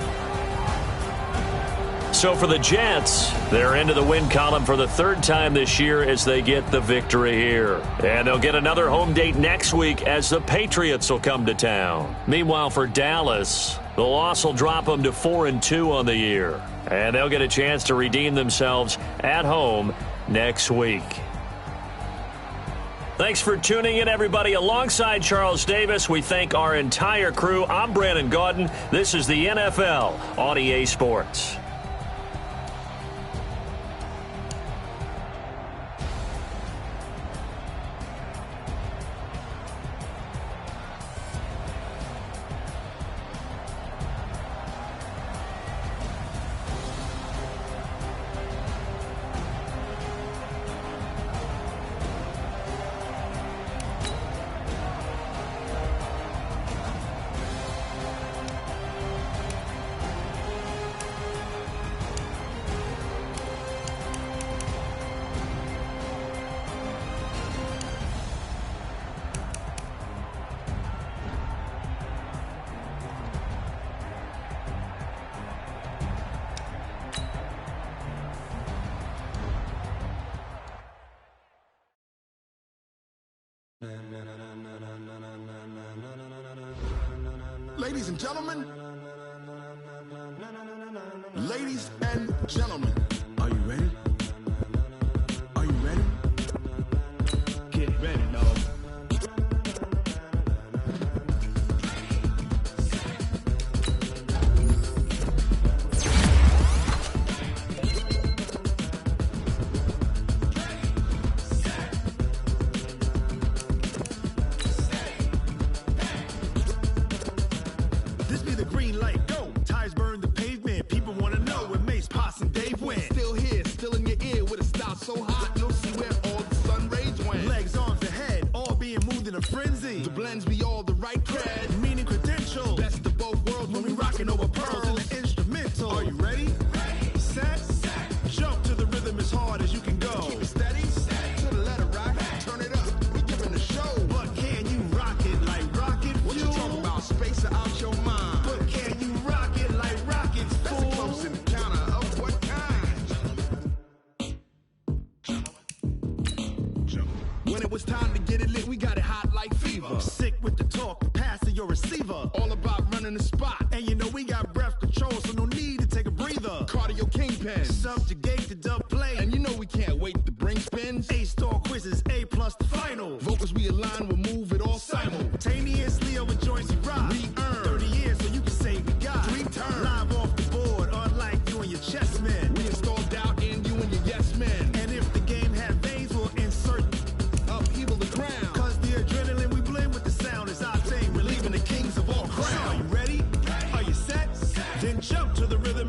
So for the Jets, they're into the win column for the third time this year as they get the victory here. And they'll get another home date next week as the Patriots will come to town. Meanwhile, for Dallas, the loss will drop them to 4-2 on the year. And they'll get a chance to redeem themselves at home next week. Thanks for tuning in, everybody. Alongside Charles Davis, we thank our entire crew. I'm Brandon Gaudin. This is the NFL on EA Sports. Ladies and gentlemen, are you ready? Are you ready? Get ready, dog. This be the green light, go. Tires burn the pavement. People want to know where Mace, Potts, and Dave went. Still here, still in your ear with a style so hot, you'll see where all the sun rays went. Legs, arms, and head, all being moved in a frenzy. The blends be all the right cred, meaning credentials. Best of both worlds when we rockin' over pearls in the instrumental. Are you ready? Set. Jump to the rhythm as hard as you can go. Keep it steady. To the letter, right? Turn it up. We giving the show. But can you rock it like rocket fuel? What you talking about? Space out your mind. But can you rock it like rockets, fool? That's a close encounter of what kind? When it was time to get it lit, we got it hot like fever. Sick with the talk, pass to your receiver. All about running the spot. And you know we got breath control, so no need to take a breather. Cardio kingpin, subjugate the dub play. And you know we can't wait to bring spins. A-star quizzes, A+ the final. Vocals we align, we'll move it all simultaneously over joints we rock. We earn 30 years, so you can say we got 3 turns. Live off the board, unlike you and your chess men. We installed doubt in you and your yes men. And if the game had veins, we'll insert upheaval the crown. Cause the adrenaline we blend with the sound is our thing, relieving the kings of all crowns. So are you ready? Are you set? Then jump to the rhythm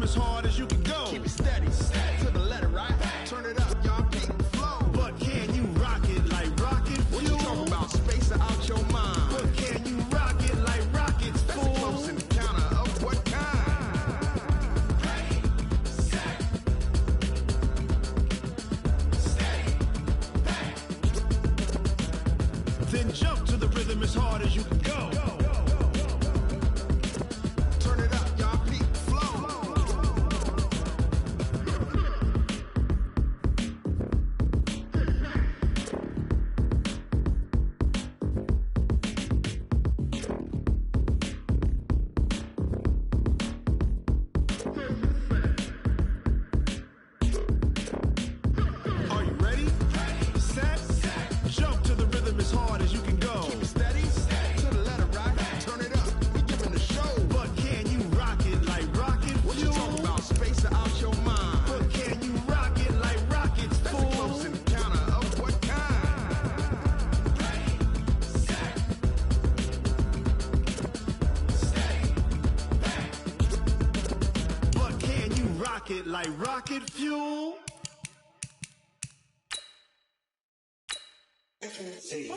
as hard as you can go. Turn it up, y'all. Peak flow. Are you ready? Set. Jump to the rhythm as hard as you can go. Keep it steady. To the letter, right? Turn it up. We giving the show. But can you rock it like rocket? What you talking about? Space out your mind. But can you rock it like rockets? That's a close encounter of what kind? But can you rock it like rocket fuel? Infinity.